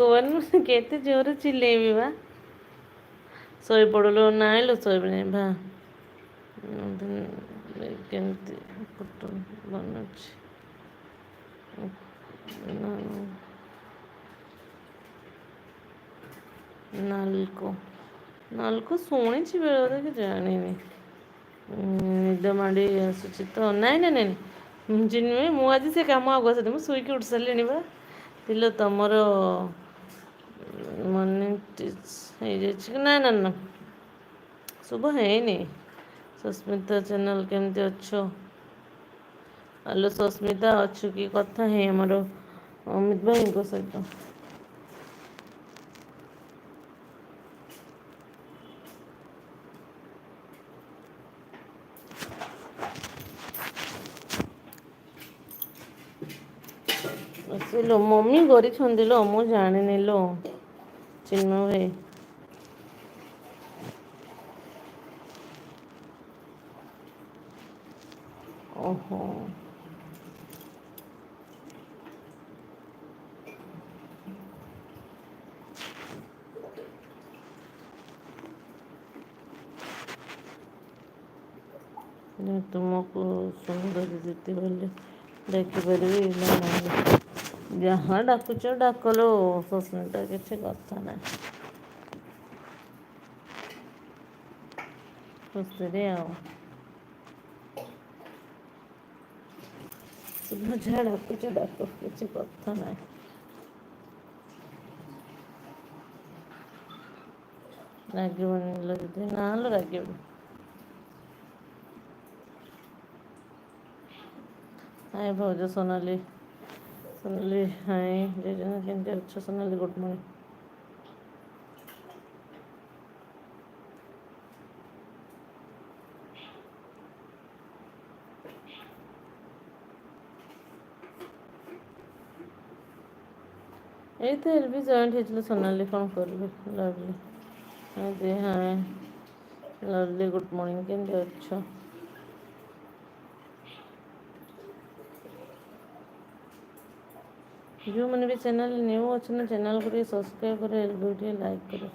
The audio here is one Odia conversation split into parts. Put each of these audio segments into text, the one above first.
ଭଗବାନ କେତେ ଜୋରରେ ଚିଲେଇବି ବା। ଶୋଇପଡ଼ିଲୁ ନାଇଁ ଲୋ ଶୋଇବିନି ବା। କେମିତି ପୋଟଳ ବନୁଛି। ନାଲକୋ ନାଲକୋ ଶୁଣିଛି ବେଳେ ବେଳେ କି ଜାଣିନି। ନିଦ ମାଡ଼ି ଆସୁଛି ତ ନାଇଁ ନାଇଁ ନାଇଁ ଚିନ୍ମୟୀ ମୁଁ ଆଜି ସେ କାମ ଆଗୁଆ ସାରିଦେବି ମୁଁ ଶୋଇକି ଉଠି ସାରିଲିଣି ବା। କିଲୋ ତମର ମନିଟିଜ୍ ହେଇଯାଇଛି କି ନା ନା ନା ଶୁଭ ହେଇନି। ସସ୍ମିତା ଚ୍ୟାନେଲ କେମିତି ଅଛ? ଆଲୋ ସସ୍ମିତା ଅଛୁ କି କଥା ହେଇ ଆମର ଅମିତ ଭାଇଙ୍କ ସହିତ। ଆସିଲୋ ମମି କରିଛନ୍ତି ଲୋ ମୁଁ ଜାଣିନି ଲୋ ଚିନ୍ମୟ ଭାଇ। ଓହୋ। ତୁମକୁ ସୁନ୍ଦରୀ ଦିଦି ବୋଲି ଦେଖିପାରିବି ନା ନାହିଁ। ଯାହା ଡାକୁଛ ଡାକଲୋ ସସ୍ମିତା କିଛି କଥା ନାହିଁ। ଖୁସିରେ ଆଉ। ତୁମେ ଯାହା ଡାକୁଛ ଡାକ କିଛି କଥା ନାହିଁ। ରାଗିବନି ଲୋ ଦିଦି ନା ଲୋ ରାଗିବିନି। ହାଏ ଭାଉଜ ସୋନାଲି। ସୋନାଲି ହାଏ କେମିତି ଅଛ ସୋନାଲି ଗୁଡ଼୍ ମର୍ଣ୍ଣିଂ। ଏଇ ତ ଏଲ୍ ବି ଜଏଣ୍ଟ ହେଇଥିଲେ ସୋନାଲି କ'ଣ କରିବି ଲଭଲି। ହାଏ ହାଏ ଲଭଲି ଗୁଡ଼୍ ମର୍ଣ୍ଣିଂ କେମିତି ଅଛ? ଯେଉଁମାନେ ବି ଚ୍ୟାନେଲ୍ ନ୍ୟୁ ଅଛନ୍ତି ଚ୍ୟାନେଲ୍କୁ ଟିକେ ସବସ୍କ୍ରାଇବ୍ କରି ଏଲ୍ ବି ଟିକେ ଲାଇକ୍ କରେ।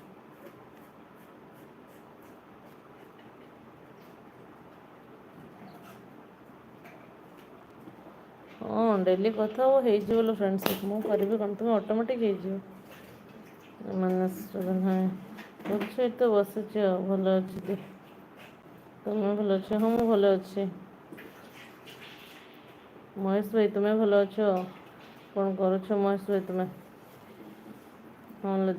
ହଁ ଡେଲି କଥା ଆଉ ହେଇଯିବ ଲୋ ଫ୍ରେଣ୍ଡସିପ୍ ମୁଁ କରିବି କ'ଣ ତୁମେ ଅଟୋମେଟିକ୍ ହେଇଯିବ। ମାନସ ହାଏ ଅଛି ତ ବସିଛି ଆଉ ଭଲ ଅଛି। ତୁମେ ଭଲ ଅଛ ହଁ ମୁଁ ଭଲ ଅଛି। ମହେଶ ଭାଇ ତୁମେ ଭଲ ଅଛ କ'ଣ କରୁଛ ମହେଶ ଭାଇ ତୁମେ? ହଁ ଲୋ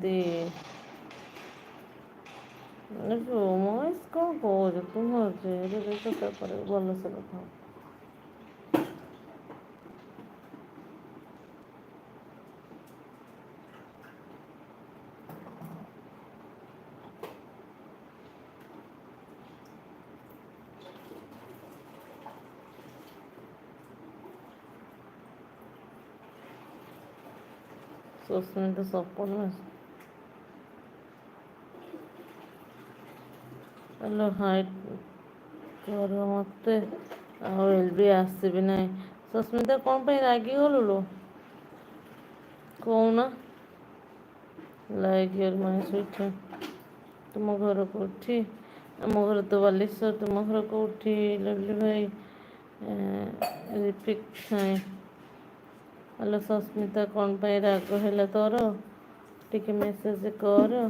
ମହେଶ କ'ଣ କହୁଛୁ ତୁମେ ତାପରେ ଭଲସେ କଥା ହଉ। ସସ୍ମିତା ସପନ ହ୍ୟାଲୋ ହାଏ କର ମୋତେ ଆଉ ଏଲ୍ ବି ଆସିବି ନାହିଁ। ସସ୍ମିତା କ'ଣ ପାଇଁ ରାଗିଗଲୁ ଲୋ? କହୁନ। Like your my sweet heart. ତୁମ ଘର କୋଉଠି? ଆମ ଘର ତ ବାଲେଶ୍ୱର। ତୁମ ଘର କୋଉଠି ଲଭଲି ଭାଇ? ରିପିଟ୍ ହାଏ ହ୍ୟାଲୋ ସସ୍ମିତା କ'ଣ ପାଇଁ ରାଗ ହେଲା ତୋର? ଟିକେ ମେସେଜ୍ କର।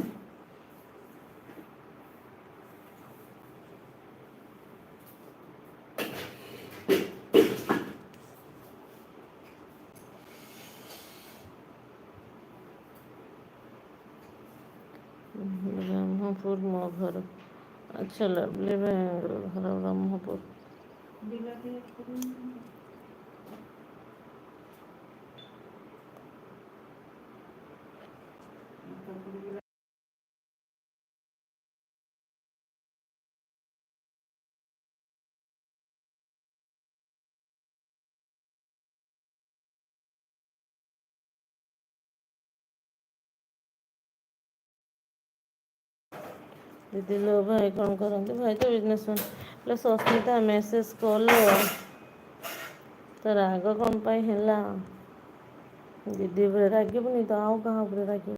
ବ୍ରହ୍ମପୁର ମୋ ଘର। ଆଚ୍ଛା ଲଭଲି ଭାଇଙ୍କ ଘର ବ୍ରହ୍ମପୁର। ଦିଦି ଲୋ ଭାଇ କ'ଣ କରନ୍ତି? ଭାଇ ତ ବିଜନେସମ୍ୟାନ୍। ହେଲେ ସସ୍ମିତା ମେସେଜ୍ କଲ ତ ରାଗ କ'ଣ ପାଇଁ ହେଲା? ଦିଦି ଉପରେ ରାଗିବୁନି ତ ଆଉ କାହା ଉପରେ ରାଗିବୁ?